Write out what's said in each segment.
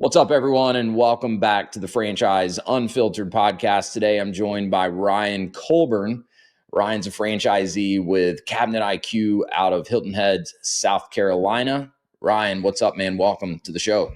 What's up, everyone, and welcome back to the Franchise Unfiltered podcast. Today, I'm joined by Ryan Colburn. Ryan's a franchisee with Cabinet IQ out of Hilton Head, South Carolina. Ryan, what's up, man? Welcome to the show.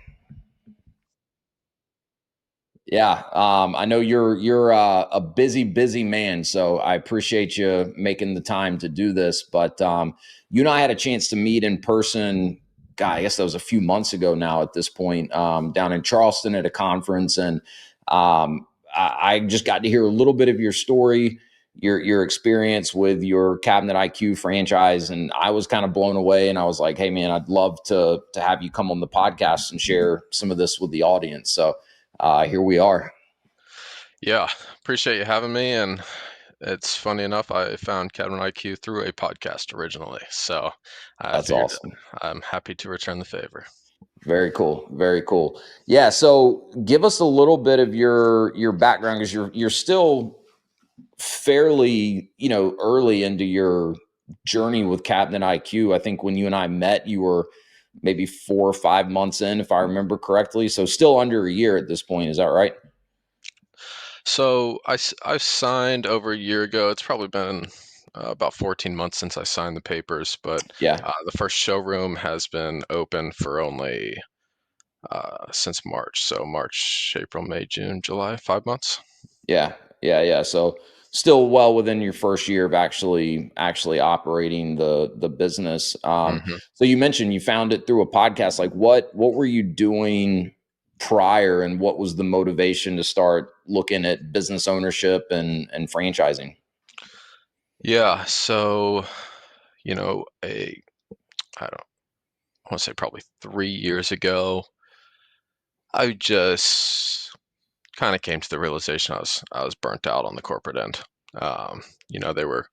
Yeah, I know you're a busy man, so I appreciate you making the time to do this. But you and I had a chance to meet in person. God, I guess that was a few months ago now. At this point, down in Charleston at a conference, and I just got to hear a little bit of your story, your experience with your Cabinet IQ franchise, and I was kind of blown away. And I was like, "Hey, man, I'd love to have you come on the podcast and share some of this with the audience." So here we are. Yeah, appreciate you having me. And it's funny enough, I found Cabinet IQ through a podcast originally. So I That's figured awesome. I'm happy to return the favor. Very cool. Very cool. Yeah. So give us a little bit of your background, because you're still fairly, early into your journey with Cabinet IQ. I think when you and I met, you were maybe 4 or 5 months in, if I remember correctly. So still under a year at this point. Is that right? So I signed over a year ago. It's probably been about 14 months since I signed the papers, but Yeah. the first showroom has been open for only since March. So March, April, May, June, July, 5 months. Yeah, yeah. So still well within your first year of actually operating the business. hmm So you mentioned you found it through a podcast. Like what were you doing prior, and what was the motivation to start looking at business ownership and franchising? Yeah. So, I don't want to say probably 3 years ago, I just kind of came to the realization I was burnt out on the corporate end. They were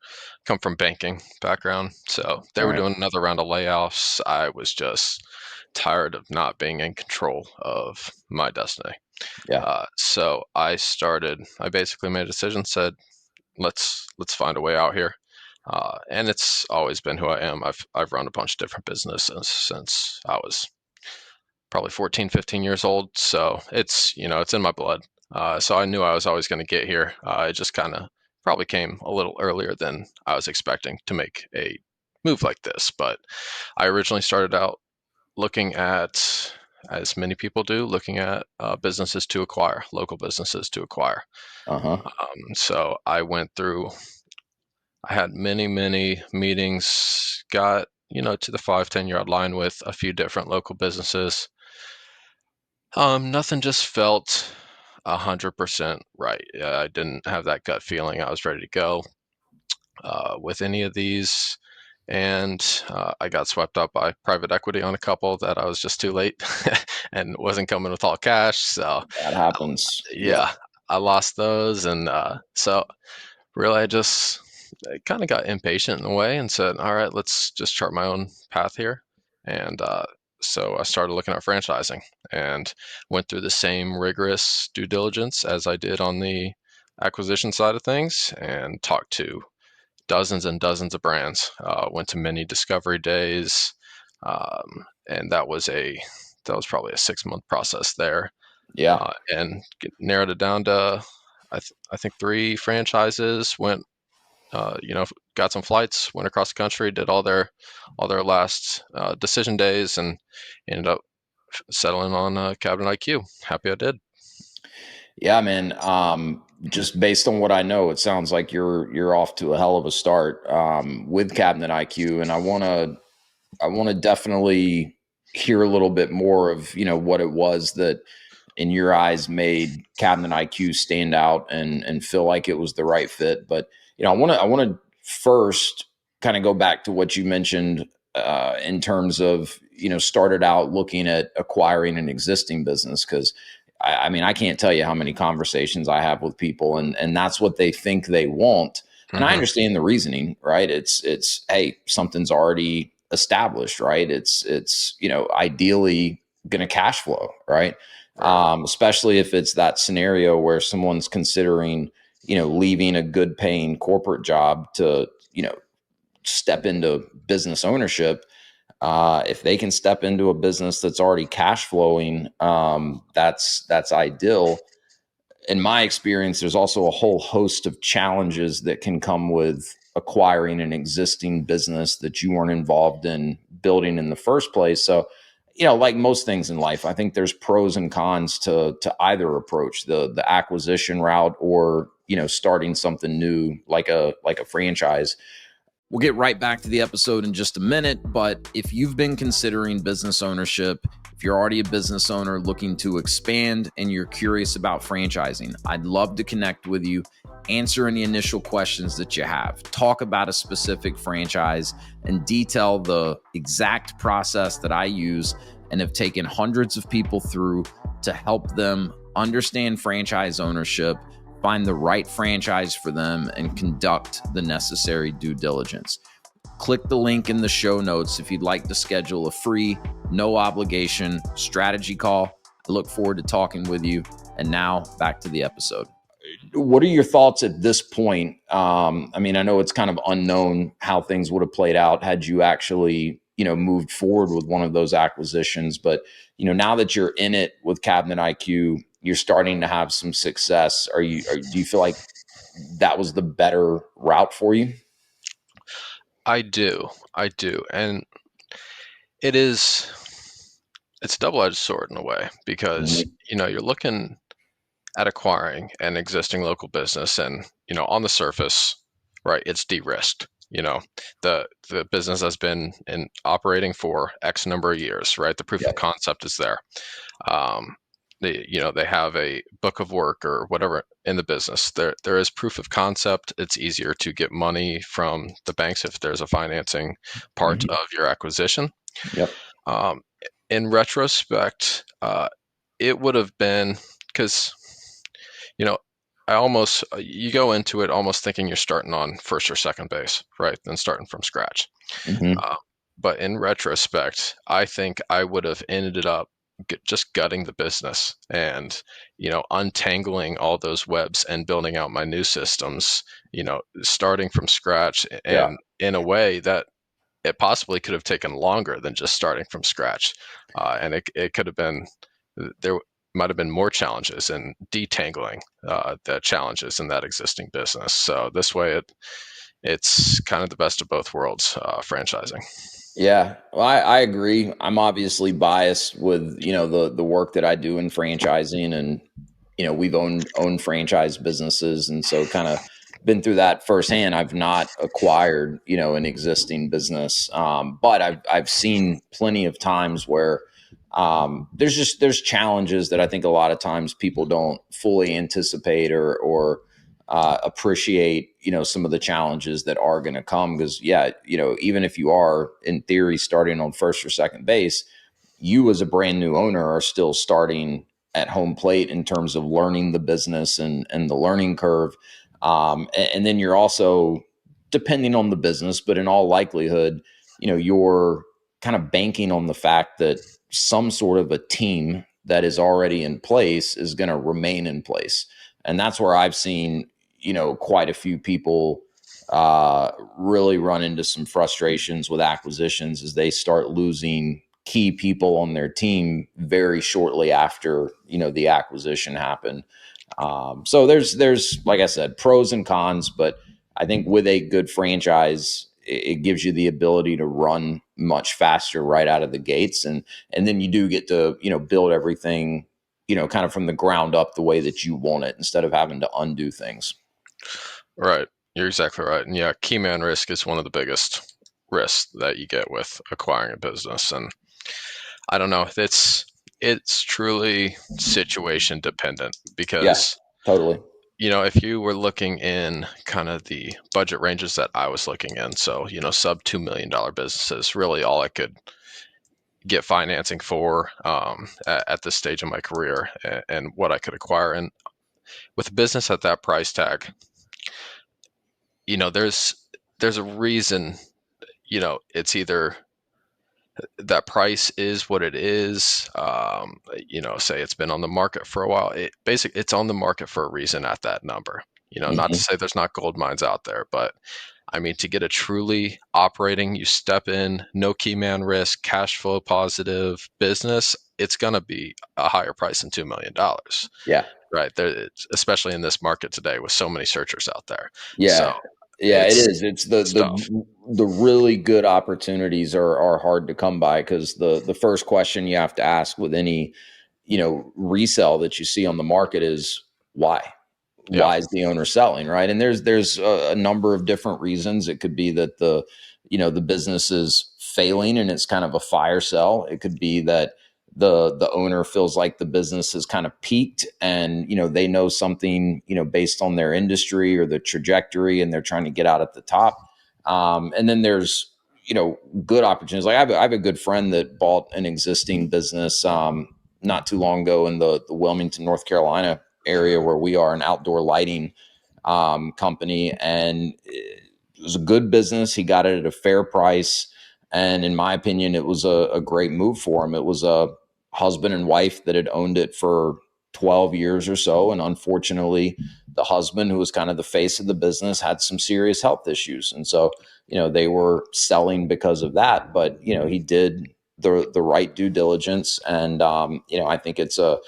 come from banking background, so they All were right. doing another round of layoffs. I was just tired of not being in control of my destiny. Yeah. So I basically made a decision, said, let's find a way out here. And it's always been who I am. I've run a bunch of different businesses since I was probably 14, 15 years old. So it's in my blood. So I knew I was always going to get here. It just kind of probably came a little earlier than I was expecting to make a move like this. But I originally started out looking at, as many people do, looking at businesses to acquire, local businesses to acquire. Uh-huh. So I had many meetings, got, to the 5, 10 yard line with a few different local businesses. Nothing just felt 100% right. I didn't have that gut feeling. I was ready to go with any of these, and I got swept up by private equity on a couple that I was just too late and wasn't coming with all cash. So That happens. Yeah. yeah, I lost those, and so really I kind of got impatient in a way and said, all right, let's just chart my own path here. And so I started looking at franchising and went through the same rigorous due diligence as I did on the acquisition side of things and talked to dozens and dozens of brands. Went to many discovery days, and that was probably a 6 month process there, Yeah. and narrowed it down to I think 3 franchises. Went got some flights, went across the country, did all their last decision days, and ended up settling on Cabinet IQ. Happy I did. Yeah, man. Just based on what I know, it sounds like you're off to a hell of a start with Cabinet IQ, and I want to definitely hear a little bit more of what it was that in your eyes made Cabinet IQ stand out and feel like it was the right fit. But I want to first kind of go back to what you mentioned in terms of started out looking at acquiring an existing business, because I mean I can't tell you how many conversations I have with people, and that's what they think they want. And I hmm understand the reasoning, right? It's hey, something's already established, right? It's ideally going to cash flow, right? Right. Especially if it's that scenario where someone's considering leaving a good paying corporate job to step into business ownership. If they can step into a business that's already cash flowing, that's ideal. In my experience, there's also a whole host of challenges that can come with acquiring an existing business that you weren't involved in building in the first place. So, like most things in life, I think there's pros and cons to either approach, the acquisition route or starting something new like a franchise. We'll get right back to the episode in just a minute, but if you've been considering business ownership, if you're already a business owner looking to expand and you're curious about franchising, I'd love to connect with you, answer any initial questions that you have, talk about a specific franchise, and detail the exact process that I use and have taken hundreds of people through to help them understand franchise ownership, find the right franchise for them, and conduct the necessary due diligence. Click the link in the show notes if you'd like to schedule a free, no obligation strategy call. I look forward to talking with you. And now back to the episode. What are your thoughts at this point? I mean, I know it's kind of unknown how things would have played out had you actually, moved forward with one of those acquisitions. But, now that you're in it with Cabinet IQ, you're starting to have some success. Do you feel like that was the better route for you? I do, and it is it's a double-edged sword in a way because Mhm. you're looking at acquiring an existing local business, and on the surface, right, it's de-risked. The business has been in operating for X number of years, right? The proof of Yep. concept is there. um, they have a book of work or whatever in the business. There is proof of concept. It's easier to get money from the banks if there's a financing part Mhm. of your acquisition. Yep. um, in retrospect, it would have been because you know I almost you go into it almost thinking you're starting on first or second base, right, then starting from scratch. Mhm. uh, but in retrospect, I think I would have ended up just gutting the business and, untangling all those webs and building out my new systems, starting from scratch. Yeah. And in a way that it possibly could have taken longer than just starting from scratch. And it could have been, there might have been more challenges in detangling the challenges in that existing business. So this way, it's kind of the best of both worlds, franchising. Yeah, well, I agree. I'm obviously biased with the work that I do in franchising, and we've owned franchise businesses, and so kind of been through that firsthand. I've not acquired an existing business, but I've seen plenty of times where there's challenges that I think a lot of times people don't fully anticipate or appreciate some of the challenges that are going to come, because yeah, even if you are in theory starting on first or second base, you as a brand new owner are still starting at home plate in terms of learning the business and the learning curve. And then you're also, depending on the business, but in all likelihood, you're kind of banking on the fact that some sort of a team that is already in place is going to remain in place. And that's where I've seen, quite a few people really run into some frustrations with acquisitions as they start losing key people on their team very shortly after the acquisition happened. So there's like I said, pros and cons, but I think with a good franchise, it gives you the ability to run much faster right out of the gates, and then you do get to build everything kind of from the ground up the way that you want it instead of having to undo things. Right. You're exactly right. And yeah, key man risk is one of the biggest risks that you get with acquiring a business. And I don't know, it's truly situation dependent Yeah, because, totally. if you were looking in kind of the budget ranges that I was looking in, so, sub $2 million businesses, really all I could get financing for at this stage of my career, and what I could acquire. And with a business at that price tag, there's a reason, it's either that price is what it is. Say it's been on the market for a while. It's on the market for a reason at that number. Not to Hmm. say there's not gold mines out there, but I mean, to get a truly operating, you step in, no key man risk, cash flow positive business, it's going to be a higher price than $2 million, Yeah. right? There, especially in this market today with so many searchers out there. So Yeah. Yeah, it it's is. It's the it's tough. the really good opportunities are hard to come by, because the first question you have to ask with any, resell that you see on the market is why? Yeah, Why is the owner selling, right? And there's a number of different reasons. It could be that the business is failing and it's kind of a fire sell. It could be that the owner feels like the business has kind of peaked, and they know something, based on their industry or the trajectory, and they're trying to get out at the top. And then there's good opportunities. Like I have a good friend that bought an existing business not too long ago in the Wilmington, North Carolina area where we are, an outdoor lighting company, and it was a good business. He got it at a fair price, and in my opinion, it was a great move for him. It was a husband and wife that had owned it for 12 years or so, and unfortunately, the husband, who was kind of the face of the business, had some serious health issues, and so they were selling because of that. But he did the right due diligence, and I think it's a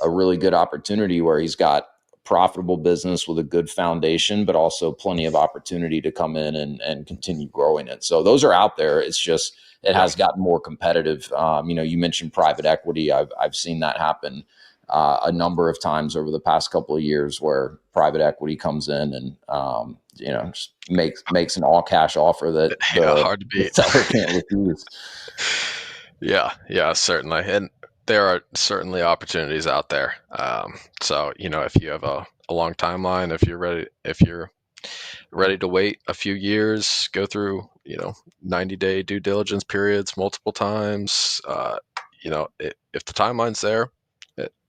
really good opportunity where he's got profitable business with a good foundation, but also plenty of opportunity to come in and continue growing it. So those are out there. It's just, it yeah, has gotten more competitive. You mentioned private equity. I've seen that happen a number of times over the past couple of years, where private equity comes in and just makes an all cash offer that yeah. the Hard to the beat. seller can't refuse. Yeah, yeah, certainly. And there are certainly opportunities out there. So, if you have a long timeline, if you're ready to wait a few years, go through, 90-day due diligence periods multiple times, if the timeline's there,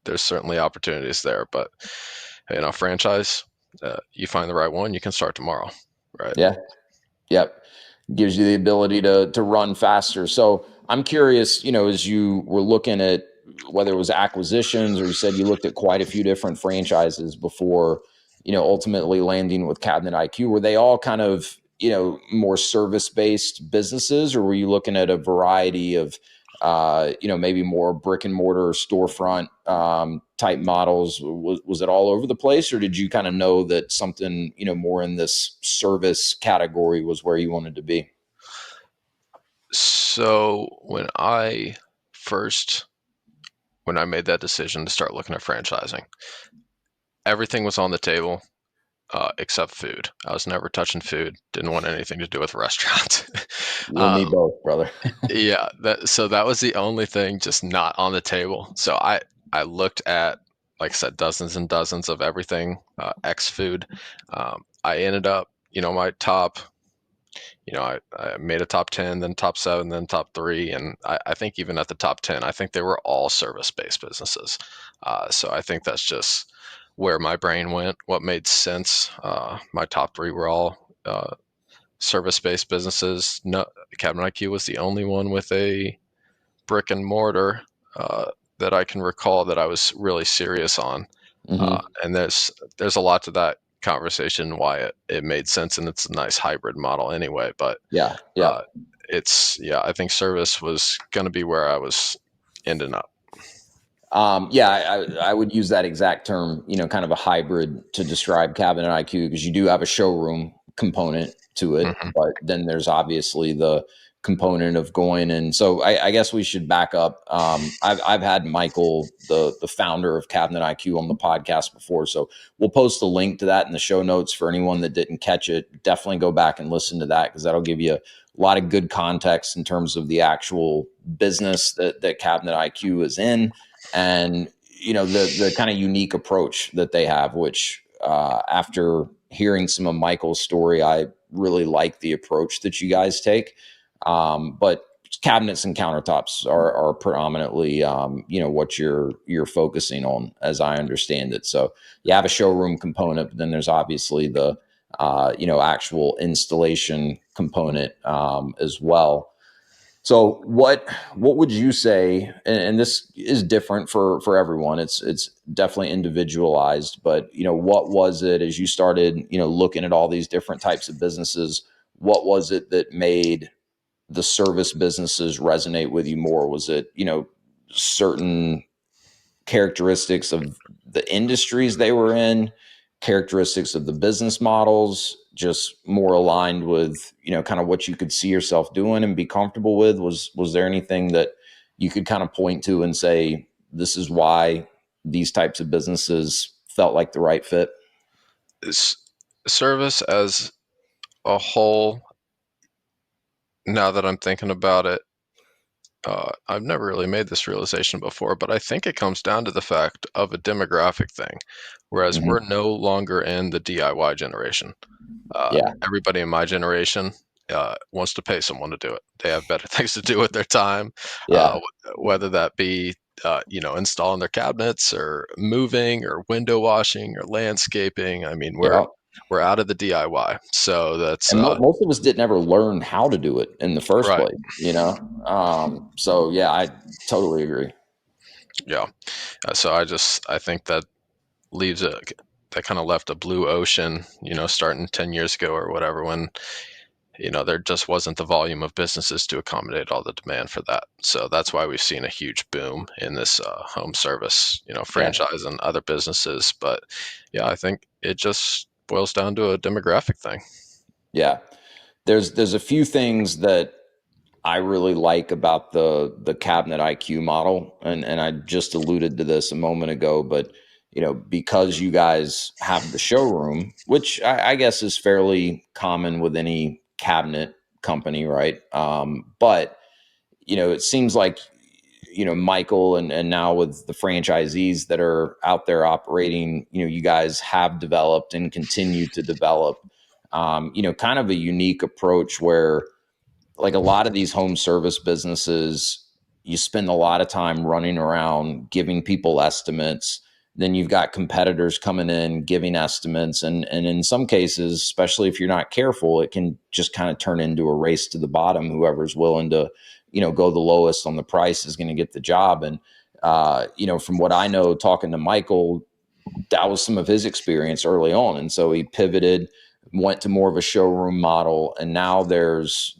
there's certainly opportunities there. But, franchise, you find the right one, you can start tomorrow, right? Yeah. Yep. Gives you the ability to run faster. So I'm curious, as you were looking at whether it was acquisitions, or you said you looked at quite a few different franchises before, ultimately landing with Cabinet IQ, were they all kind of, more service based businesses, or were you looking at a variety of maybe more brick and mortar storefront type models? Was it all over the place, or did you kind of know that something, more in this service category was where you wanted to be? So first, when I made that decision to start looking at franchising, everything was on the table except food. I was never touching food. Didn't want anything to do with restaurants. You and me um, both, brother. yeah, that was the only thing just not on the table. So I looked at, like I said, dozens and dozens of everything X food. I ended up, my top. I made a top 10, then top 7, then top 3. And I think even at the top 10, I think they were all service based businesses. So I think that's just where my brain went, what made sense. My top 3 were all service based businesses. No, Cabinet IQ was the only one with a brick and mortar that I can recall that I was really serious on. Hmm. And there's a lot to that conversation why it made sense, and it's a nice hybrid model anyway. But Yeah. Yeah. uh, I think service was going to be where I was ending up. Yeah, I would use that exact term, kind of a hybrid to describe Cabinet IQ, because you do have a showroom component to it, Hmm. but then there's obviously the component of going. And so I guess we should back up. I've had Michael, the founder of Cabinet IQ, on the podcast before, so we'll post a link to that in the show notes for anyone that didn't catch it. Definitely go back and listen to that, because that'll give you a lot of good context in terms of the actual business that Cabinet IQ is in, and the kind of unique approach that they have, which after hearing some of Michael's story, I really like the approach that you guys take. But cabinets and countertops are predominantly what you're focusing on, as I understand it. So you have a showroom component, but then there's obviously the actual installation component as well. So what would you say? And this is different for everyone. It's definitely individualized. But what was it, as you started looking at all these different types of businesses? what was it that made the service businesses resonate with you more? Was it, certain characteristics of the industries they were in, characteristics of the business models, just more aligned with, kind of what you could see yourself doing and be comfortable with? Was there anything that you could kind of point to and say, this is why these types of businesses felt like the right fit? Is service as a whole, now that I'm thinking about it, I've never really made this realization before, but I think it comes down to the fact of a demographic thing. Whereas we're Hmm. no longer in the DIY generation. Yeah. Everybody in my generation wants to pay someone to do it. They have better things to do with their time, Yeah. whether that be installing their cabinets or moving or window washing or landscaping. I mean, we're Yeah. we're out of the DIY, so that's And most of us didn't ever learn how to do it in the first right. place. So yeah, I totally agree. Yeah. So I think that leaves a that kind of left a blue ocean, starting 10 years ago or whatever, when there just wasn't the volume of businesses to accommodate all the demand for that. So that's why we've seen a huge boom in this home service, Yeah. franchise and other businesses. But yeah, I think it just boils down to a demographic thing. Yeah. There's a few things that I really like about the cabinet IQ model, and I just alluded to this a moment ago, but because you guys have the showroom, which I guess is fairly common with any cabinet company, right? But it seems like Michael, and now with the franchisees that are out there operating, you guys have developed and continue to develop kind of a unique approach where, like, a lot of these home service businesses, you spend a lot of time running around giving people estimates. Then you've got competitors coming in giving estimates, and in some cases, especially if you're not careful, it can just kind of turn into a race to the bottom. Whoever's willing to go the lowest on the price is going to get the job. And from what I know, talking to Michael, that was some of his experience early on, and so he pivoted, went to more of a showroom model, and now there's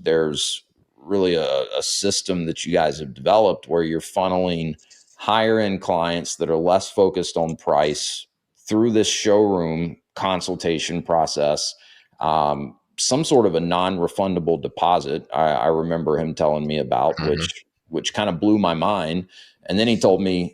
really a system that you guys have developed where you're funneling higher end clients that are less focused on price through this showroom consultation process. Some sort of a non-refundable deposit, I remember him telling me about, Hmm. which kind of blew my mind. And then he told me,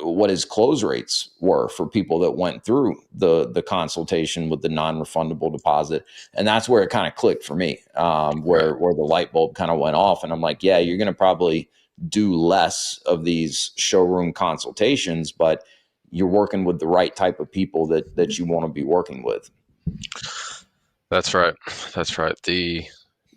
what his close rates were for people that went through the consultation with the non-refundable deposit. And that's where it kind of clicked for me, Right. where the light bulb kind of went off. And I'm like, yeah, you're going to probably do less of these showroom consultations, but you're working with the right type of people that you want to be working with. That's right. That's right. The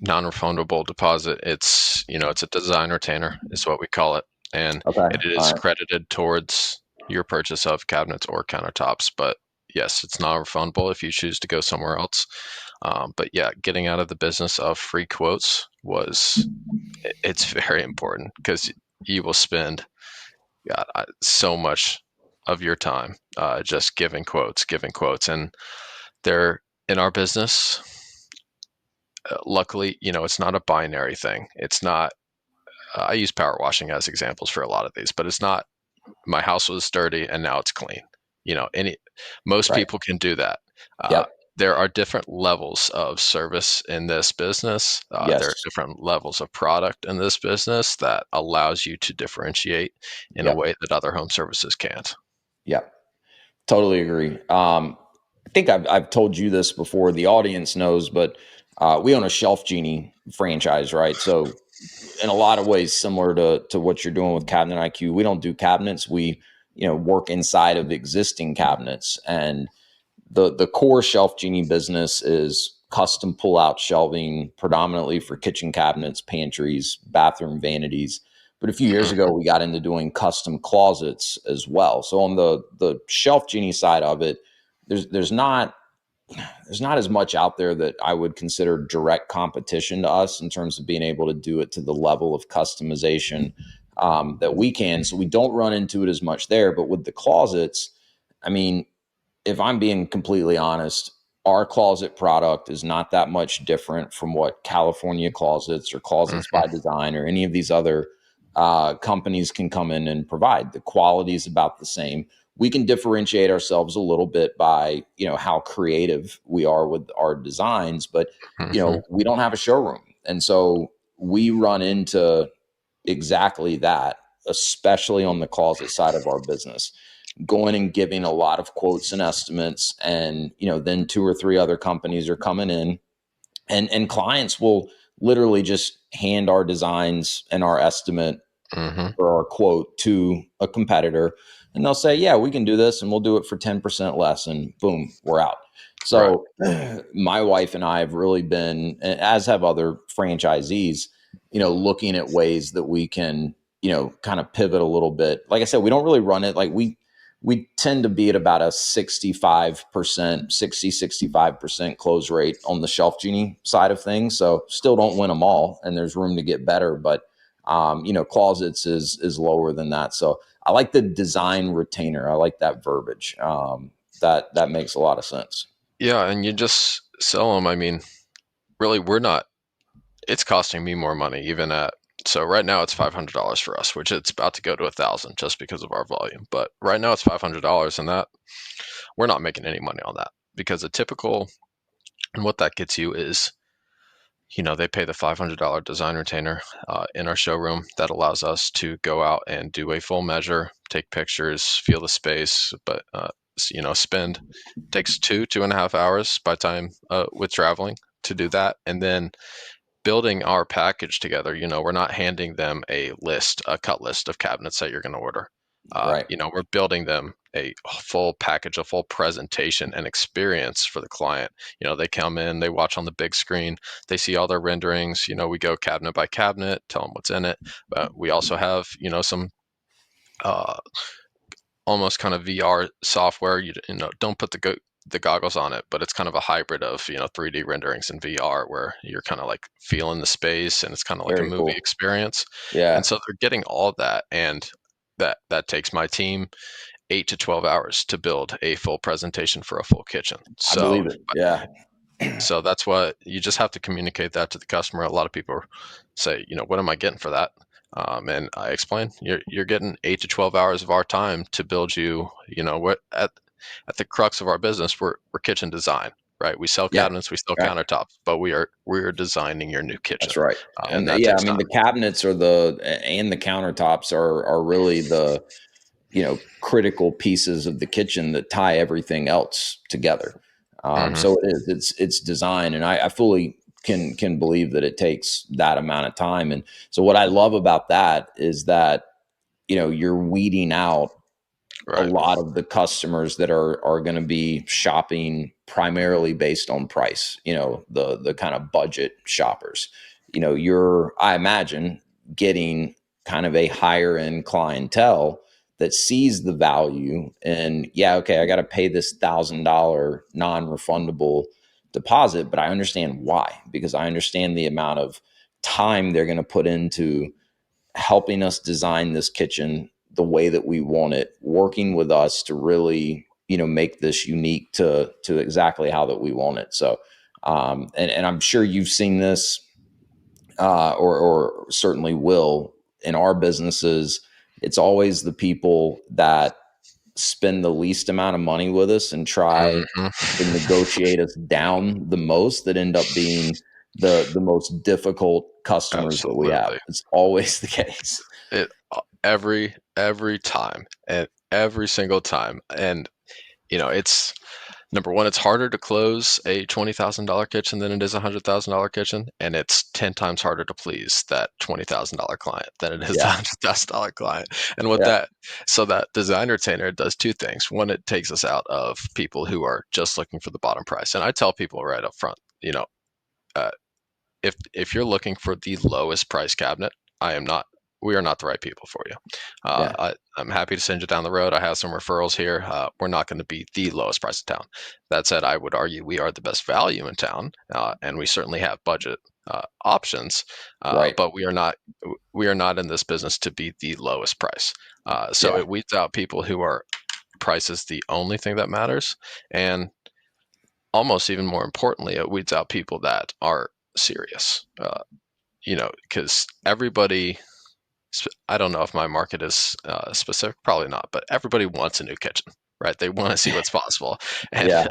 non-refundable deposit, it's a design retainer is what we call it, and Okay. it All is right. credited towards your purchase of cabinets or countertops. But yes, it's not refundable if you choose to go somewhere else. But yeah, getting out of the business of free quotes it's very important, because you will spend, God, so much of your time just giving quotes, and they're in our business. Luckily, it's not a binary thing. It's not. I use power washing as examples for a lot of these, but it's not. My house was dirty and now it's clean. Any most Right. people can do that. Uh, Yep. there are different levels of service in this business. There are Yes. different levels of product in this business that allows you to differentiate in a Yep. way that other home services can't. Yep. Totally agree. I think I've told you this before. The audience knows, but we own a Shelf Genie franchise, right? So in a lot of ways, similar to what you're doing with Cabinet IQ, we don't do cabinets. We work inside of existing cabinets, and the core Shelf Genie business is custom pull out shelving, predominantly for kitchen cabinets, pantries, bathroom vanities. But a few years ago, Mhm. we got into doing custom closets as well. So on the Shelf Genie side of it, there's not as much out there that I would consider direct competition to us in terms of being able to do it to the level of customization that we can. So we don't run into it as much there. But with the closets, I mean, if I'm being completely honest, our closet product is not that much different from what California Closets or Closets by Hmm. Design or any of these other companies can come in and provide. The quality is about the same. We can differentiate ourselves a little bit by, how creative we are with our designs, but, Hmm. we don't have a showroom. And so we run into exactly that, especially on the closet side of our business, going and giving a lot of quotes and estimates. And, then two or three other companies are coming in, and clients will literally just hand our designs and our estimate Hmm. or our quote to a competitor, and they'll say, yeah, we can do this and we'll do it for 10% less, and boom, we're out. Right. So my wife and I have really been, as have other franchisees, looking at ways that we can, kind of pivot a little bit. Like I said, we don't really run it like we tend to be at about a 65%, 65% close rate on the Shelf Genie side of things. So still don't win them all, and there's room to get better, but closets is lower than that. So I like the design retainer. I like that verbiage. That makes a lot of sense. Yeah, and you just sell them. I mean, really, we're not. It's costing me more money even at. So right now it's $500 for us, which it's about to go to 1,000 just because of our volume. But right now it's $500, and that we're not making any money on that because a typical and what that gets you is, they pay the $500 design retainer in our showroom. That allows us to go out and do a full measure, take pictures, feel the space, but spend takes 2.5 hours by time with traveling to do that, and then building our package together. We're not handing them a cut list of cabinets that you're going to order. Right. We're building them a full package, a full presentation and experience for the client. They come in, they watch on the big screen, they see all their renderings. We go cabinet by cabinet, tell them what's in it. But we also have, some uh, almost kind of VR software. Don't put the goggles on it, but it's kind of a hybrid of 3D renderings and VR, where you're kind of like feeling the space, and it's kind of like a Very movie cool. experience. And Yeah, so they're getting all of that, and that takes my team 8 to 12 hours to build a full presentation for a full kitchen. I So believe it. Yeah, so that's what you just have to communicate that to the customer. A lot of people say, what am I getting for that? And I explain, you're getting 8 to 12 hours of our time to build you. What at the crux of our business, we're kitchen design, right? We sell yeah, cabinets, we sell right. countertops, but we are designing your new kitchen, That's right. and And that yeah, I takes mean time. the cabinets are and the countertops are really the critical pieces of the kitchen that tie everything else together. Hmm. So it is. It's design, and I fully can believe that it takes that amount of time. And so what I love about that is that you're weeding out a Right. lot of the customers that are going to be shopping primarily based on price. The kind of budget shoppers. You're, I imagine, getting kind of a higher end clientele that sees the value, and yeah, okay, I got to pay this $1,000 non-refundable deposit, but I understand why, because I understand the amount of time they're going to put into helping us design this kitchen the way that we want it, working with us to really, make this unique to exactly how that we want it. So, and I'm sure you've seen this, or certainly will in our businesses. It's always the people that spend the least amount of money with us and try Hmm. to negotiate us down the most that end up being the most difficult customers that we have. Absolutely. It's always the case. It every time, and every single time. And it's number one, it's harder to close a $20,000 kitchen than it is a $100,000 kitchen, and it's 10 times harder to please that $20,000 client than it is the Yeah. $100,000 client. And what Yeah. that so that design retainer does two things. One, it takes us out of people who are just looking for the bottom price. And I tell people right up front, uh, if you're looking for the lowest price cabinet, I am not. We are not the right people for you. Yeah. I'm happy to send you down the road. I have some referrals here. We're not going to be the lowest price in town. That said, I would argue we are the best value in town, and we certainly have budget options. Right. But we are not. We are not in this business to be the lowest price. So Yeah. it weeds out people who are price is the only thing that matters, and almost even more importantly, it weeds out people that aren't serious. Because everybody, I don't know if my market is specific, probably not, but everybody wants a new kitchen, right? They want to see what's possible. And Yeah.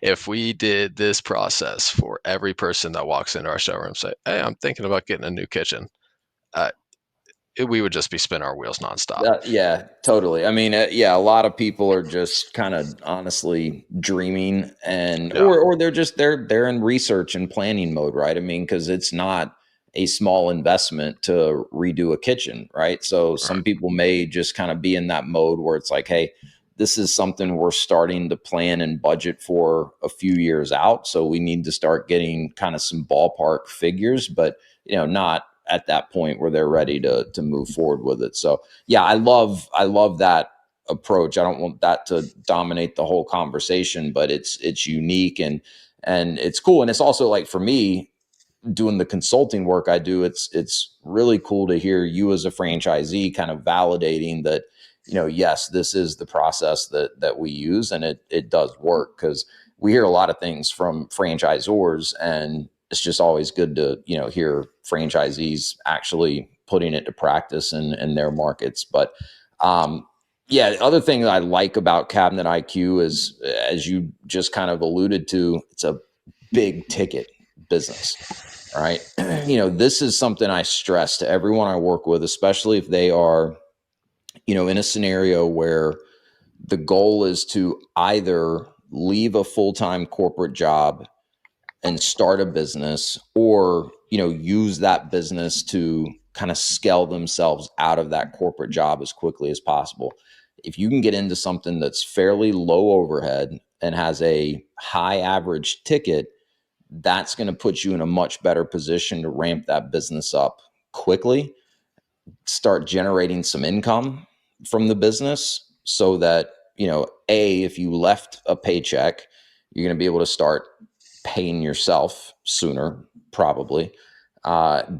if we did this process for every person that walks into our showroom, say, hey, I'm thinking about getting a new kitchen, uh, we would just be spinning our wheels nonstop. Yeah, totally. I mean, yeah, a lot of people are just kind of honestly dreaming, and Yeah, or they're in research and planning mode, right? I mean, because it's not a small investment to redo a kitchen, right? So right. some people may just kind of be in that mode where it's like, hey, this is something we're starting to plan and budget for a few years out, so we need to start getting kind of some ballpark figures, but not at that point where they're ready to move forward with it. So yeah, I love that approach. I don't want that to dominate the whole conversation, but it's unique and it's cool. And it's also like for me, doing the consulting work I do, it's really cool to hear you as a franchisee kind of validating that, yes, this is the process that we use and it does work because we hear a lot of things from franchisors and it's just always good to, hear franchisees actually putting it to practice in their markets. But yeah, the other thing that I like about Cabinet IQ is, as you just kind of alluded to, it's a big ticket business. All right. This is something I stress to everyone I work with, especially if they are, in a scenario where the goal is to either leave a full time corporate job and start a business or, use that business to kind of scale themselves out of that corporate job as quickly as possible. If you can get into something that's fairly low overhead and has a high average ticket, that's going to put you in a much better position to ramp that business up quickly, start generating some income from the business so that, if you left a paycheck, you're going to be able to start paying yourself sooner, probably.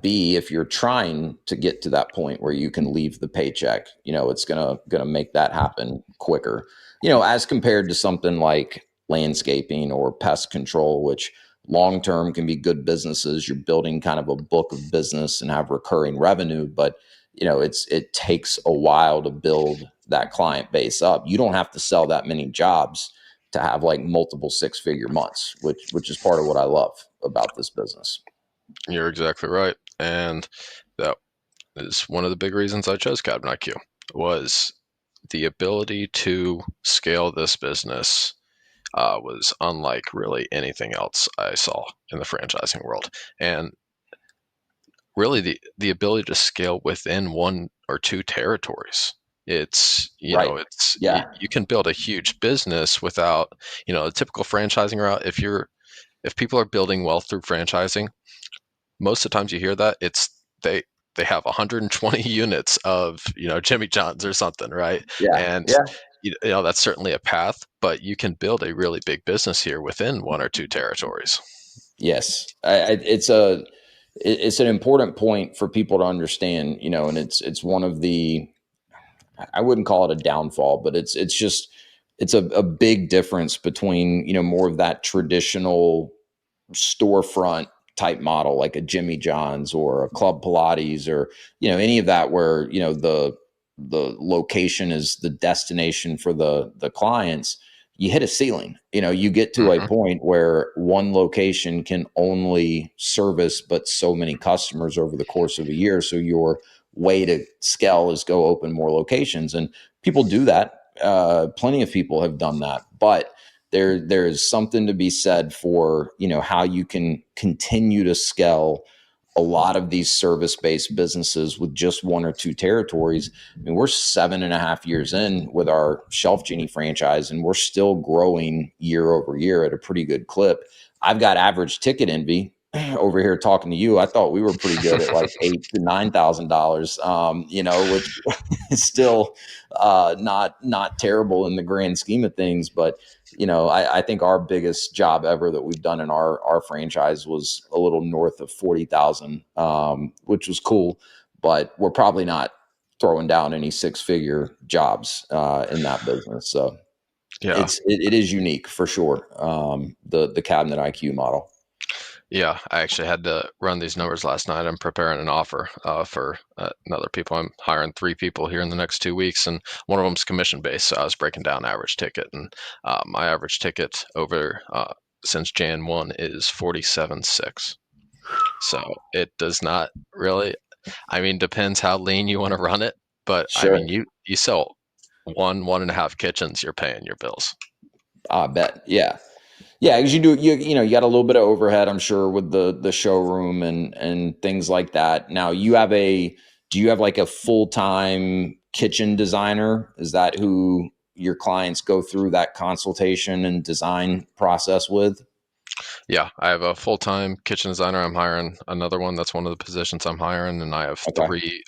B, if you're trying to get to that point where you can leave the paycheck, it's gonna make that happen quicker. As compared to something like landscaping or pest control, which long term can be good businesses. You're building kind of a book of business and have recurring revenue, but it takes a while to build that client base up. You don't have to sell that many jobs to have like multiple six-figure months, which is part of what I love about this business. You're exactly right. And that is one of the big reasons I chose Cabinet IQ was the ability to scale this business was unlike really anything else I saw in the franchising world. And really the ability to scale within one or two territories. It's, Right. Yeah. you can build a huge business without, a typical franchising route. If people are building wealth through franchising, most of the times you hear that they they have 120 units of Jimmy John's or something, right? Yeah. And Yeah. that's certainly a path, but you can build a really big business here within one or two territories. Yes. It's an important point for people to understand, and it's one of the, I wouldn't call it a downfall, but it's just it's a big difference between, more of that traditional storefront type model like a Jimmy John's or a Club Pilates or any of that where the location is the destination for the clients. You hit a ceiling. You get to a Hmm. point where one location can only service but so many customers over the course of a year, so your way to scale is go open more locations, and people do that. Plenty of people have done that, but there is something to be said for how you can continue to scale a lot of these service-based businesses with just one or two territories. I mean, we're 7.5 years in with our Shelf Genie franchise, and we're still growing year over year at a pretty good clip. I've got average ticket envy over here talking to you. I thought we were pretty good at like $8,000 to $9,000, which is still not terrible in the grand scheme of things. But I think our biggest job ever that we've done in our franchise was a little north of 40,000, which was cool. But we're probably not throwing down any six-figure jobs in that business. So Yeah. It is unique for sure. The cabinet IQ model. Yeah, I actually had to run these numbers last night. I'm preparing an offer for another people. I'm hiring 3 people here in the next 2 weeks, and one of them's commission based. So I was breaking down average ticket, and my average ticket over since Jan 1 is 47.6. So it does not really. I mean, depends how lean you want to run it, but I Sure. mean, you sell 1.5 kitchens, you're paying your bills. I bet. Yeah. Yeah, because you got a little bit of overhead, I'm sure, with the showroom and things like that. Now do you have like a full-time kitchen designer? Is that who your clients go through that consultation and design process with? Yeah, I have a full-time kitchen designer. I'm hiring another one. That's one of the positions I'm hiring, and I have Okay, 3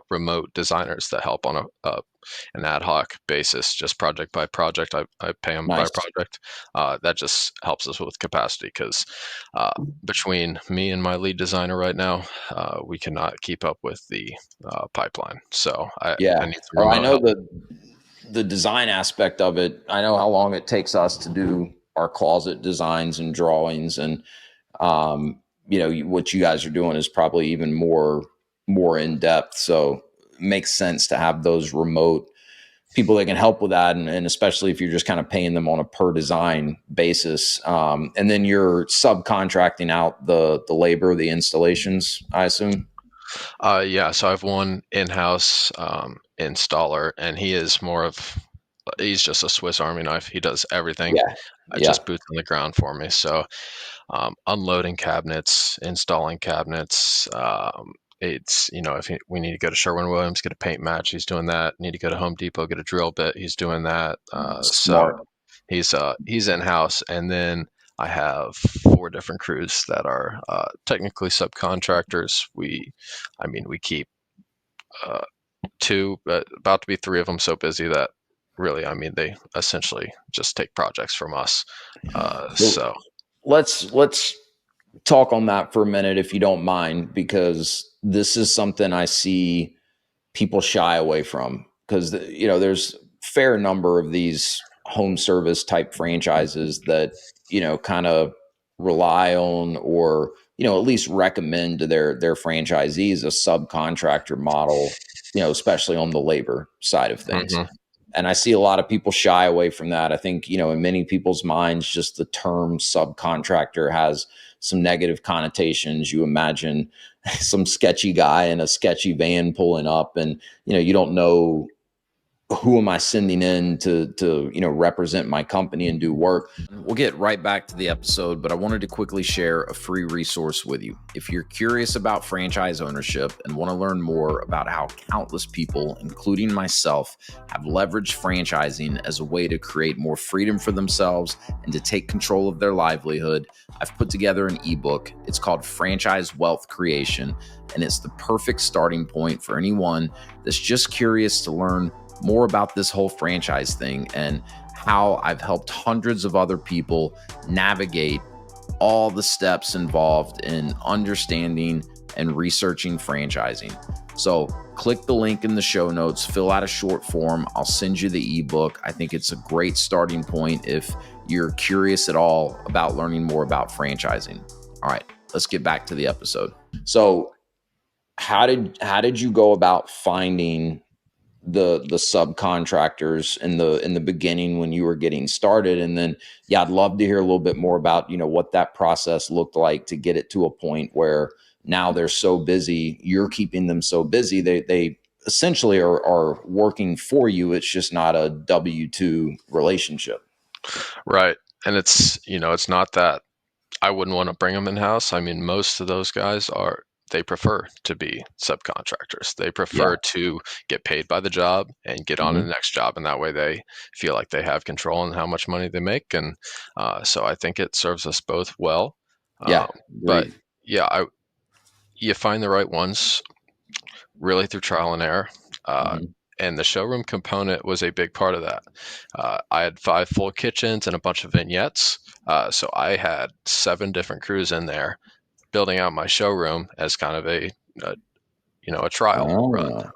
remote designers that help on an ad hoc basis, just project by project. I pay them by nice. project. That just helps us with capacity because uh, between me and my lead designer right now, we cannot keep up with the pipeline. So I Yeah. need some Oh, I remote know help. the design aspect of it. I know how long it takes us to do our closet designs and drawings, and what you guys are doing is probably even more in depth. So it makes sense to have those remote people that can help with that, and especially if you're just kind of paying them on a per design basis, and then you're subcontracting out the labor, the installations, I assume. Yeah, so I have one in-house installer, and he is more of he's just a Swiss Army knife. He does everything, Yeah, yeah, just boots on the ground for me. So unloading cabinets, installing cabinets. It's if we need to go to Sherwin-Williams, get a paint match, he's doing that. Need to go to Home Depot, get a drill bit, he's doing that. So smart. he's in-house, and then I have 4 different crews that are technically subcontractors. I mean, we keep uh, 2, but about to be 3 of them so busy that really, I mean, they essentially just take projects from us. So So let's talk on that for a minute, if you don't mind, because this is something I see people shy away from, because there's fair number of these home service type franchises that kind of rely on, or at least recommend to their franchisees a subcontractor model, especially on the labor side of things. mhm. And I see a lot of people shy away from that. I think, in many people's minds, just the term subcontractor has some negative connotations. You imagine some sketchy guy in a sketchy van pulling up, and you don't know, who am I sending in to represent my company and do work. We'll get right back to the episode, but I wanted to quickly share a free resource with you. If you're curious about franchise ownership and want to learn more about how countless people, including myself, have leveraged franchising as a way to create more freedom for themselves and to take control of their livelihood, I've put together an ebook. It's called Franchise Wealth Creation, and it's the perfect starting point for anyone that's just curious to learn more about this whole franchise thing and how I've helped hundreds of other people navigate all the steps involved in understanding and researching franchising. So click the link in the show notes, fill out a short form. I'll send you the ebook. I think it's a great starting point if you're curious at all about learning more about franchising. All right, let's get back to the episode. So how did you go about finding the subcontractors in the beginning when you were getting started? And then, yeah, I'd love to hear a little bit more about what that process looked like to get it to a point where now they're so busy, you're keeping them so busy, they essentially are working for you. It's just not a W-2 relationship. Right. And it's not that I wouldn't want to bring them in house. I mean, most of those guys they prefer to be subcontractors. They Yeah. prefer to get paid by the job and get on to the Hmm. next job. And that way they feel like they have control on how much money they make. And so I think it serves us both well. Yeah, But agreed. yeah, you find the right ones really through trial and error. Uh, Hmm. and the showroom component was a big part of that. I had 5 full kitchens and a bunch of vignettes. So I had 7 different crews in there building out my showroom as kind of a trial run.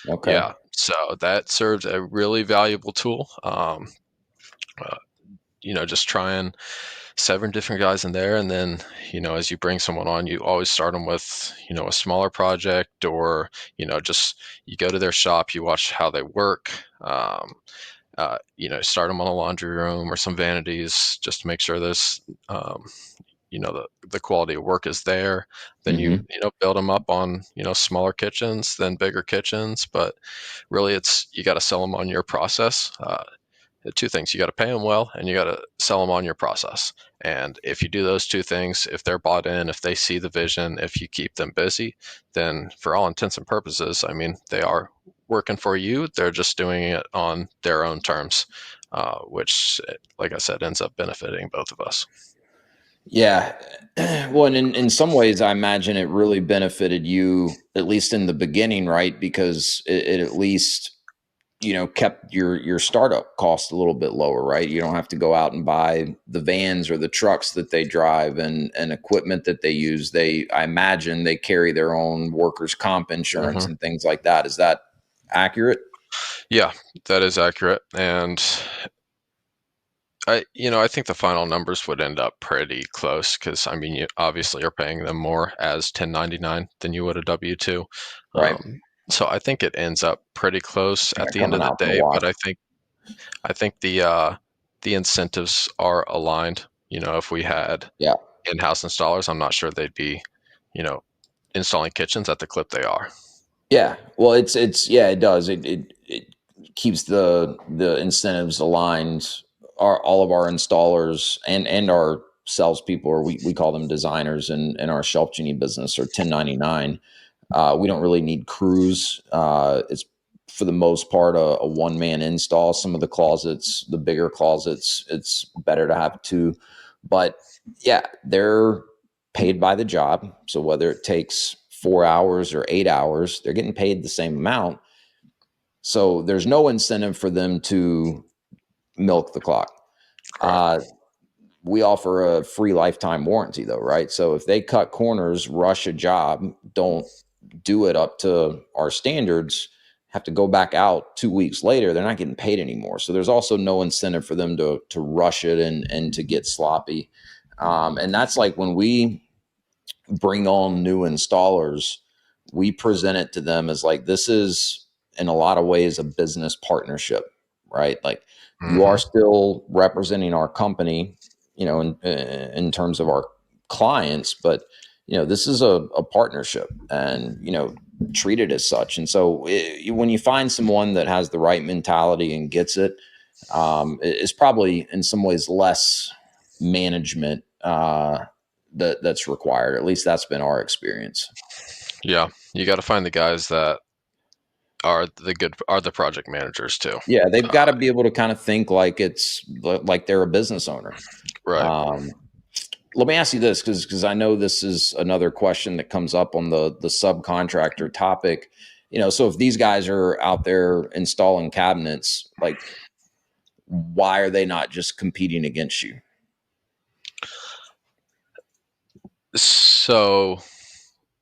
Oh, okay. Yeah. So that served a really valuable tool. Uh, just try and 7 different guys in there, and then as you bring someone on, you always start them with a smaller project, or just you go to their shop, you watch how they work. Start them on a laundry room or some vanities, just to make sure there's the quality of work is there. Then you Hmm. build them up on smaller kitchens, then bigger kitchens. But really, it's you got to sell them on your process. Two things: you got to pay them well, and you got to sell them on your process. And if you do those two things, if they're bought in, if they see the vision, if you keep them busy, then for all intents and purposes, I mean, they are working for you. They're just doing it on their own terms, which, like I said, ends up benefiting both of us. Yeah. Well, and in some ways, I imagine it really benefited you, at least in the beginning, right? Because it at least, kept your startup cost a little bit lower, right? You don't have to go out and buy the vans or the trucks that they drive and equipment that they use. I imagine they carry their own workers' comp insurance Hmm. and things like that. Is that accurate? Yeah, that is accurate. And I think the final numbers would end up pretty close, because I mean, you obviously are paying them more as 1099 than you would a W-2. Right. So I think it ends up pretty close Yeah, at the end coming of the out the day. wash. But I think the incentives are aligned. If we had Yeah. in-house installers, I'm not sure they'd be, you know, installing kitchens at the clip they are. Yeah. Well, it's yeah, it does. It keeps the incentives aligned. All of our installers and our salespeople, or we call them designers in our shelf genie business, or 1099. We don't really need crews. It's for the most part a one man install. Some of the closets, the bigger closets, it's better to have two. But yeah, they're paid by the job. So whether it takes 4 hours or 8 hours, they're getting paid the same amount. So there's no incentive for them to milk the clock. Right. Uh, we offer a free lifetime warranty, though, right? So if they cut corners, rush a job, don't do it up to our standards, have to go back out 2 weeks later, they're not getting paid anymore. So there's also no incentive for them to rush it and to get sloppy. And that's like when we bring on new installers, we present it to them as like, this is in a lot of ways a business partnership, right? Like, you are Hmm. still representing our company, in terms of our clients, but this is a partnership, and treat it as such. And so when you find someone that has the right mentality and gets it, it's probably in some ways less management that's required. At least that's been our experience. Yeah, you got to find the guys that are the project managers too. Yeah, they've got Uh, to be able to kind of think like like they're a business owner. right. Um, Let me ask you this, because I know this is another question that comes up on the subcontractor topic. So if these guys are out there installing cabinets, like, why are they not just competing against you? So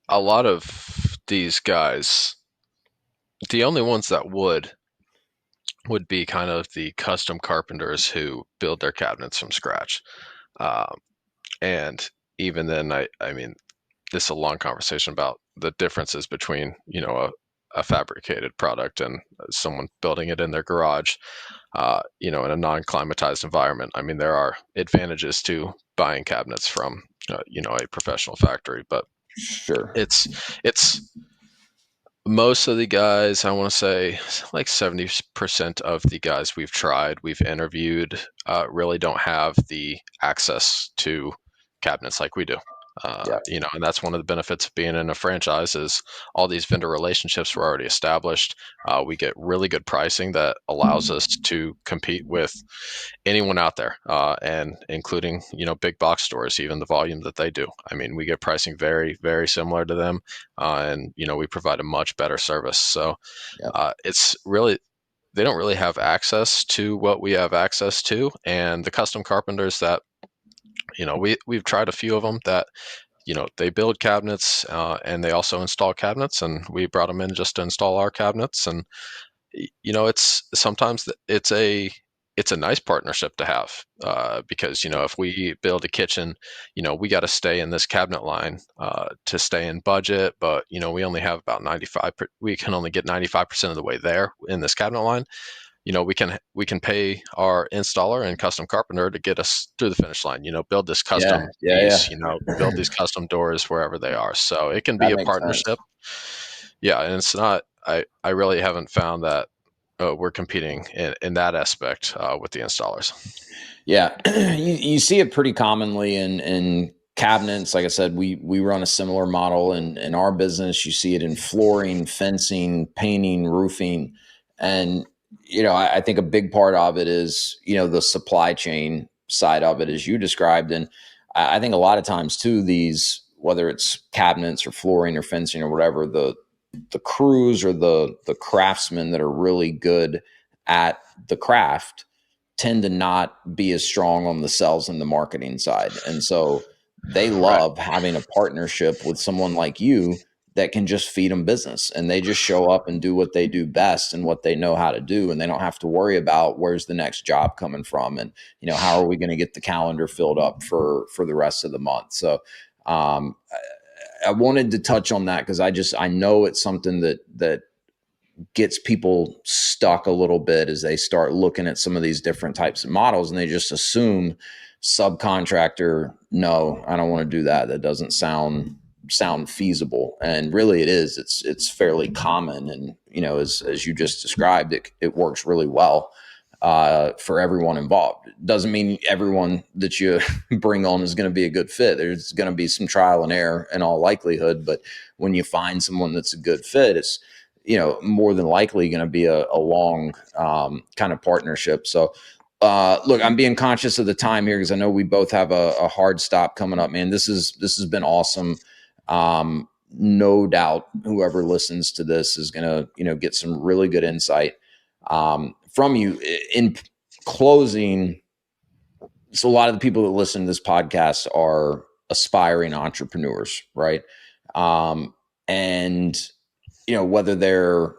a lot of these guys, the only ones that would be kind of the custom carpenters who build their cabinets from scratch. Um, and even then, I mean, this is a long conversation about the differences between a fabricated product and someone building it in their garage, in a non-climatized environment. I mean, there are advantages to buying cabinets from a professional factory, but Sure. it's most of the guys, I want to say like 70% of the guys we've interviewed, really don't have the access to cabinets like we do. Yeah. And that's one of the benefits of being in a franchise is all these vendor relationships were already established. We get really good pricing that allows us to compete with anyone out there, and including big box stores, even the volume that they do. I mean, we get pricing very very similar to them, and we provide a much better service. So Yeah. it's really they don't really have access to what we have access to, and the custom carpenters that we've tried a few of them that they build cabinets, and they also install cabinets, and we brought them in just to install our cabinets. And it's sometimes it's a it's a nice partnership to have, because if we build a kitchen, we got to stay in this cabinet line to stay in budget, but we only have about 95. We can only get 95% of the way there in this cabinet line. We can pay our installer and custom carpenter to get us through the finish line. Build this Yeah, custom yeah, piece. yeah. Build these custom doors wherever they are. So it can be That a makes sense. partnership. Yeah, and it's not. I really haven't found that we're competing in that aspect with the installers. Yeah, you see it pretty commonly in cabinets. Like I said, we run a similar model in our business. You see it in flooring, fencing, painting, roofing, and I think a big part of it is the supply chain side of it, as you described, and I think a lot of times too, these whether it's cabinets or flooring or fencing or whatever, the crews or the craftsmen that are really good at the craft tend to not be as strong on the sales and the marketing side. And so they Right. love having a partnership with someone like you that can just feed them business, and they just show up and do what they do best and what they know how to do, and they don't have to worry about where's the next job coming from, and how are we going to get the calendar filled up for the rest of the month. So I wanted to touch on that because I know it's something that gets people stuck a little bit as they start looking at some of these different types of models, and they just assume subcontractor. No, I don't want to do that. That doesn't sound feasible. And really it is. It's fairly common, and as you just described, it works really well for everyone involved. It doesn't mean everyone that you bring on is going to be a good fit. There's going to be some trial and error in all likelihood, but when you find someone that's a good fit, it's more than likely going to be a long kind of partnership. So look, I'm being conscious of the time here because I know we both have a hard stop coming up, man. This has been awesome. No doubt whoever listens to this is going to get some really good insight from you. In closing, so a lot of the people that listen to this podcast are aspiring entrepreneurs, right? And whether they're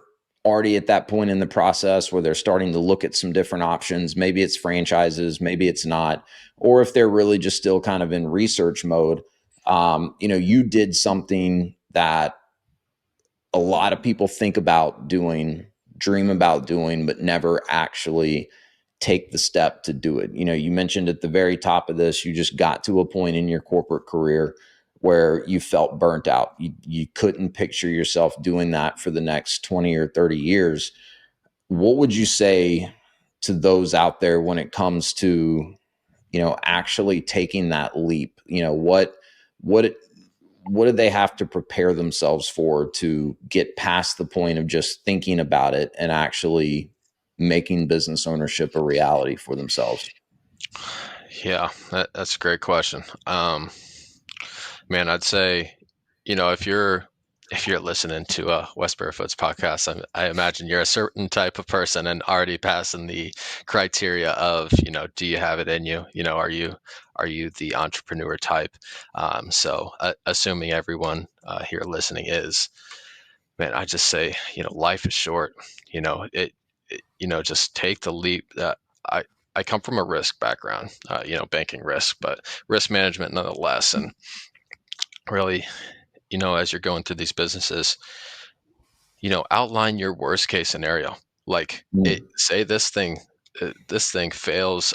already at that point in the process where they're starting to look at some different options, maybe it's franchises, maybe it's not, or if they're really just still kind of in research mode. You did something that a lot of people think about doing, dream about doing, but never actually take the step to do it. You mentioned at the very top of this, you just got to a point in your corporate career where you felt burnt out. You couldn't picture yourself doing that for the next 20 or 30 years. What would you say to those out there when it comes to actually taking that leap? What what do they have to prepare themselves for to get past the point of just thinking about it and actually making business ownership a reality for themselves? Yeah, that's a great question. Man, I'd say, if you're listening to West Barefoot's podcast, I imagine you're a certain type of person and already passing the criteria of, do you have it in you? Are you the entrepreneur type? So assuming everyone here listening is, man, I just say, life is short. Just take the leap. I come from a risk background, banking risk, but risk management nonetheless. And really, as you're going through these businesses, outline your worst case scenario. Like, Mm, say this thing fails,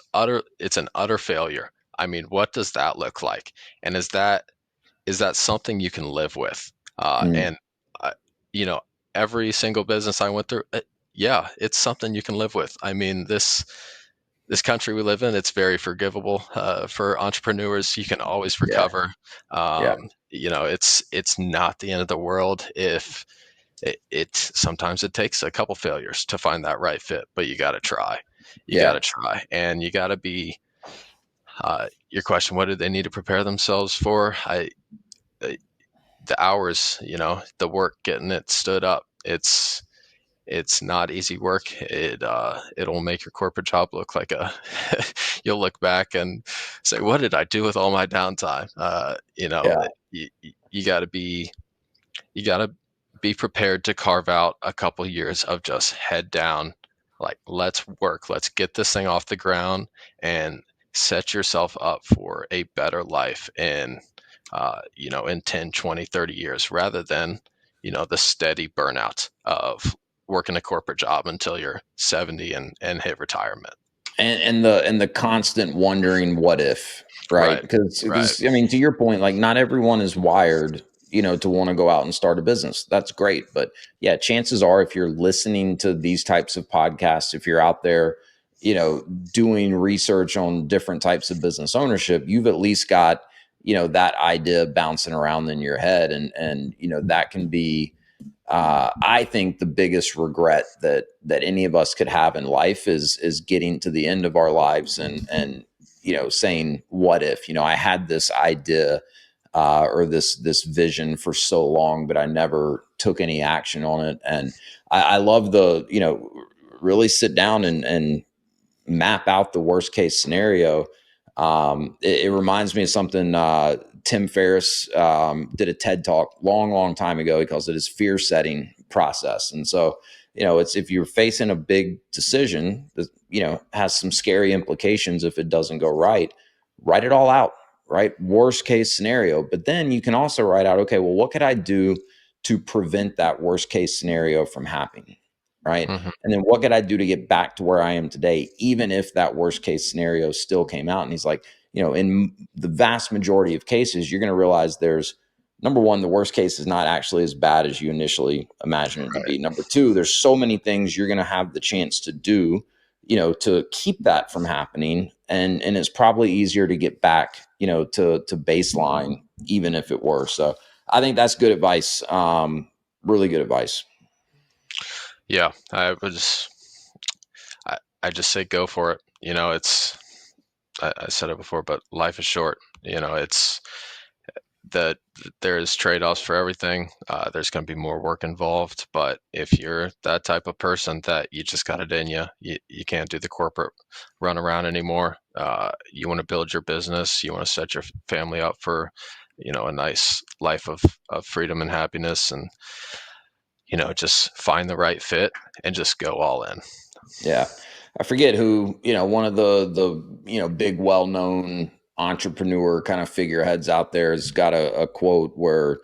it's an utter failure. I mean, what does that look like? And is that something you can live with? mm, And uh, you know, every single business I went through, yeah, it's something you can live with. I mean, this country we live in, it's very forgivable for entrepreneurs. You can always yeah, recover. yeah, It's not the end of the world if it sometimes it takes a couple failures to find that right fit, but you got to try. You got yeah, to try, and you got to be. Your question: what do they need to prepare themselves for? I the hours, the work, getting it stood up. It's not easy work. It'll make your corporate job look like a. You'll look back and say, "What did I do with all my downtime?" yeah, You got to be you got to be prepared to carve out a couple years of just head down, like, let's work, let's get this thing off the ground and set yourself up for a better life in, in 10, 20, 30 years, rather than, the steady burnout of working a corporate job until you're 70 and hit retirement. And the constant wondering what if, right? Right. Right. Because I mean, to your point, like not everyone is wired, to want to go out and start a business. That's great, but yeah, chances are if you're listening to these types of podcasts, if you're out there, doing research on different types of business ownership, you've at least got, that idea bouncing around in your head, and that can be, I think the biggest regret that any of us could have in life is getting to the end of our lives and saying, what if, I had this idea, or this vision for so long, but I never took any action on it. And I love the, really sit down and map out the worst case scenario. It reminds me of something, Tim Ferriss did a TED talk long time ago. He calls it his fear setting process. And so, it's if you're facing a big decision that, has some scary implications if it doesn't go right, write it all out, right? Worst case scenario. But then you can also write out, okay, well, what could I do to prevent that worst case scenario from happening? Right. Mm-hmm. And then what could I do to get back to where I am today, even if that worst case scenario still came out? And he's like, in the vast majority of cases, you're going to realize there's, number one, the worst case is not actually as bad as you initially imagined it to be. Number two, there's so many things you're going to have the chance to do, to keep that from happening. And it's probably easier to get back, to baseline, even if it were. So I think that's good advice. Really good advice. Yeah, I just say go for it. I said it before, but life is short. It's that there's trade-offs for everything. There's going to be more work involved, but if you're that type of person that you just got it in you can't do the corporate run around anymore. You want to build your business, you want to set your family up for, a nice life of freedom and happiness, and just find the right fit and just go all in. Yeah. I forget who, one of the big well-known entrepreneur kind of figureheads out there has got a quote where,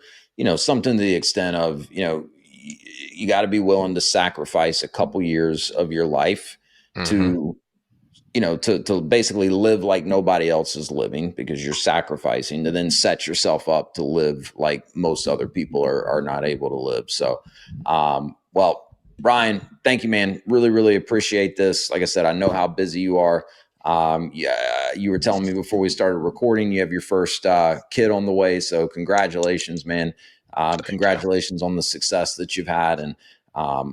something to the extent of, you got to be willing to sacrifice a couple years of your life Mm-hmm. to, to basically live like nobody else is living, because you're sacrificing to then set yourself up to live like most other people are not able to live. So, well, Ryan, thank you, man. Really appreciate this. Like I said, I know how busy you are. Yeah, you were telling me before we started recording, you have your first kid on the way. So congratulations, man. Thank you. Congratulations on the success that you've had, and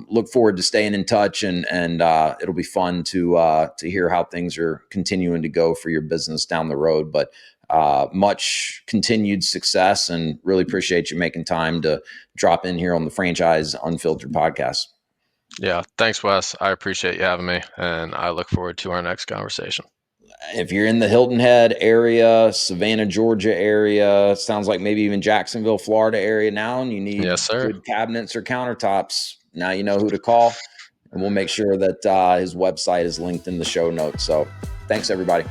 look forward to staying in touch, and it'll be fun to hear how things are continuing to go for your business down the road. But much continued success, and really appreciate you making time to drop in here on the Franchise Unfiltered podcast. Yeah, thanks, Wes. I appreciate you having me, and I look forward to our next conversation. If you're in the Hilton Head area, Savannah, Georgia area, sounds like maybe even Jacksonville, Florida area now, and you need Yes, sir. good cabinets or countertops, now you know who to call, and we'll make sure that his website is linked in the show notes. So thanks, everybody.